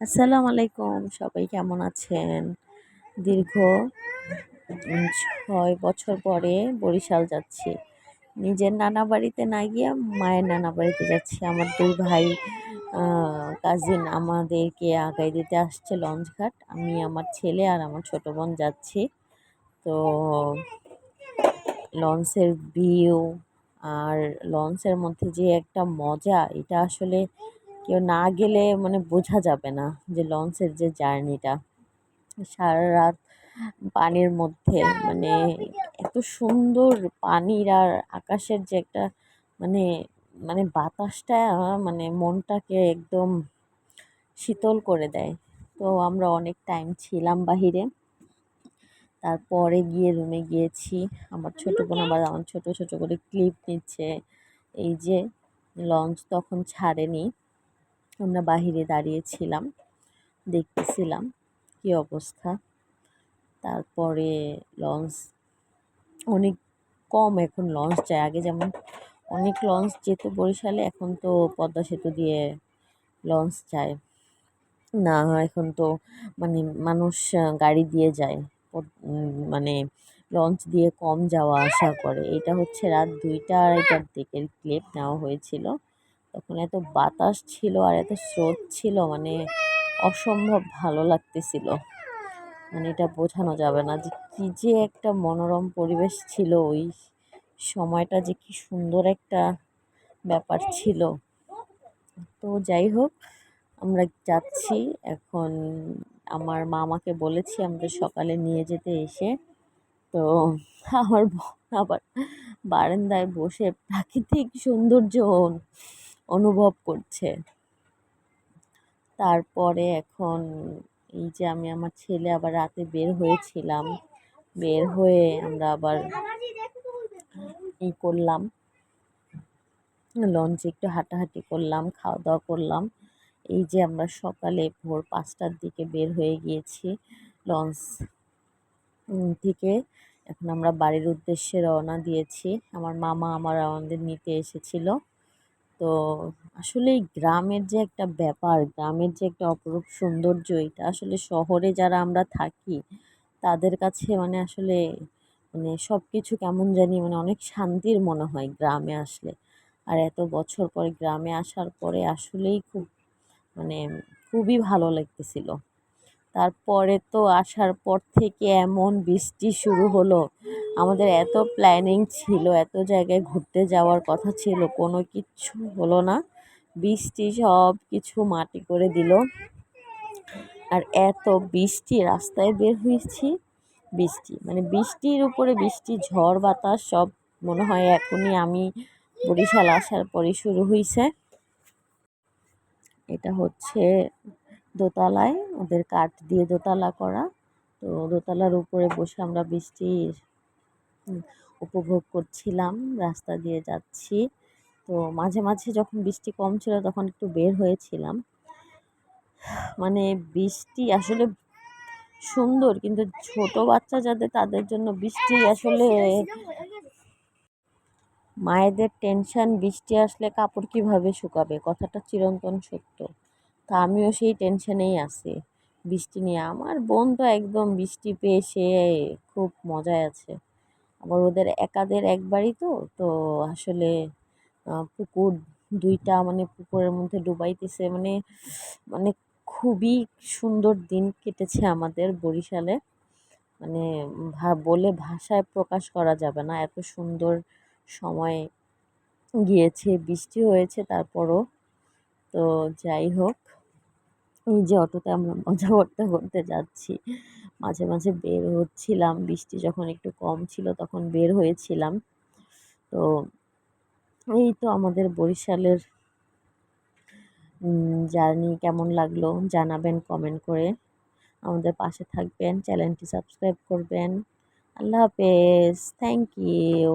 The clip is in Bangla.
আসসালামু আলাইকুম, সবাই কেমন আছেন? দীর্ঘ ৬ বছর পরে বরিশাল যাচ্ছি। নিজের নানা বাড়িতে না গিয়ে মায়ের নানা বাড়িতে যাচ্ছি। আমার ২ ভাই কাজিন আমাদেরকে আগায় দিতে আসছে লঞ্চঘাট। আমি, আমার ছেলে আর আমার ছোট বোন যাচ্ছি। তো লঞ্চের ভিউ আর লঞ্চের মধ্যে যে একটা মজা, এটা আসলে কেউ না গেলে মানে বোঝা যাবে না যে লঞ্চের যে জার্নিটা। সারারাত পানির মধ্যে, মানে এত সুন্দর পানির আর আকাশের যে একটা মানে মানে বাতাসটা মানে মনটাকে একদম শীতল করে দেয়। তো আমরা অনেক টাইম ছিলাম বাহিরে। তারপরে গিয়ে রুমে গিয়েছি। আমার ছোট বোন আবার আমার ছোট ছোট করে ক্লিপ নিচ্ছে। এই যে লঞ্চ তখন ছাড়েনি, আমরা বাহিরে দাঁড়িয়েছিলাম, দেখতেছিলাম কি অবস্থা। তারপরে লঞ্চ অনেক কম এখন লঞ্চ যায়। আগে যেমন অনেক লঞ্চ যেত বরিশালে, এখন তো পদ্মা সেতু দিয়ে লঞ্চ যায় না। এখন তো মানে মানুষ গাড়ি দিয়ে যায়। মানে লঞ্চ দিয়ে কম যাওয়া আসা করে। এটা হচ্ছে রাত ২টা-২.৩০টার দিকের ক্লিপ নেওয়া হয়েছিল। তখন এত বাতাস ছিল আর এত স্রোত ছিল, মানে অসম্ভব ভালো লাগতেছিল। মানে এটা বোঝানো যাবে না যে কি যে একটা মনোরম পরিবেশ ছিল। ওই সময়টা যে কি সুন্দর একটা ব্যাপার ছিল। তো যাই হোক, আমরা যাচ্ছি এখন। আমার মামাকে বলেছি আমাদের সকালে নিয়ে যেতে এসে। তো আমার বোন আবার বারান্দায় বসে প্রাকৃতিক সৌন্দর্য অনুভব করছে। তারপরে এখন এই যে আমি, আমার ছেলে আবার রাতে বের হয়েছিলাম। বের হয়ে আমরা আবার করলাম, লঞ্চে একটু হাঁটাহাঁটি করলাম, খাওয়া দাওয়া করলাম। এই যে আমরা সকালে ভোর ৫টার দিকে বের হয়ে গিয়েছি লঞ্চ থেকে। এখন আমরা বাড়ির উদ্দেশ্যে রওনা দিয়েছি। আমার মামা আমাদের নিতে এসেছিল। তো আসলে এই গ্রামের যে একটা ব্যাপার, গ্রামের যে একটা অপরূপ সৌন্দর্য, এটা আসলে শহরে যারা আমরা থাকি তাদের কাছে মানে আসলে মানে সব কিছু কেমন জানি মানে অনেক শান্তির মনে হয় গ্রামে আসলে। আর এত বছর পরে গ্রামে আসার পরে আসলেই খুব মানে খুবই ভালো লাগতেছিল। তারপরে তো আসার পর থেকে এমন বৃষ্টি শুরু হলো। আমাদের এত প্ল্যানিং ছিল, এত জায়গায় ঘুরতে যাওয়ার কথা ছিল, কোনো কিচ্ছু হলো না। বৃষ্টি সব কিছু মাটি করে দিল। আর এত বৃষ্টি, রাস্তায় বের হয়েছি, বৃষ্টি মানে বৃষ্টির উপরে বৃষ্টি, ঝড় বাতাস সব মনে হয় এখনই আমি বরিশাল আসার পরে শুরু হয়েছে। এটা হচ্ছে দোতলায়, ওদের কাঠ দিয়ে দোতলা করা। তো দোতলার উপরে বসে আমরা বৃষ্টির উপভোগ করছিলাম, রাস্তা দিয়ে যাচ্ছি। তো মাঝে মাঝে যখন বৃষ্টি কম ছিল তখন একটু বের হয়েছিলাম। মানে বৃষ্টি আসলে সুন্দর, কিন্তু ছোট বাচ্চা যাদের তাদের জন্য বৃষ্টি আসলে মায়েদের টেনশন। বৃষ্টি আসলে কাপড় কিভাবে শুকাবে, কথাটা চিরন্তন সত্য। তা আমিও সেই টেনশনেই আছি বৃষ্টি নিয়ে। আমার বোন তো একদম বৃষ্টি পেয়ে সে খুব মজায় আছে। আবার ওদের একাদের একবারই তো তো আসলে পুকুর ২টা, মানে পুকুরের মধ্যে ডুবাইতেছে, মানে মানে খুবই সুন্দর দিন কেটেছে আমাদের বরিশালে। মানে বলে ভাষায় প্রকাশ করা যাবে না, এত সুন্দর সময় গিয়েছে, বৃষ্টি হয়েছে তারপরও। তো যাই হোক, এই যে অটোতে আমরা মজা করতে করতে যাচ্ছি, মাঝে মাঝে বের হচ্ছিলাম, বৃষ্টি যখন একটু কম ছিল তখন বের হয়েছিলাম। তো এই তো আমাদের বরিশালের জার্নি কেমন লাগলো জানাবেন কমেন্ট করে। আমাদের পাশে থাকবেন, চ্যানেলটি সাবস্ক্রাইব করবেন। আল্লাহ হাফেজ, থ্যাংক ইউ।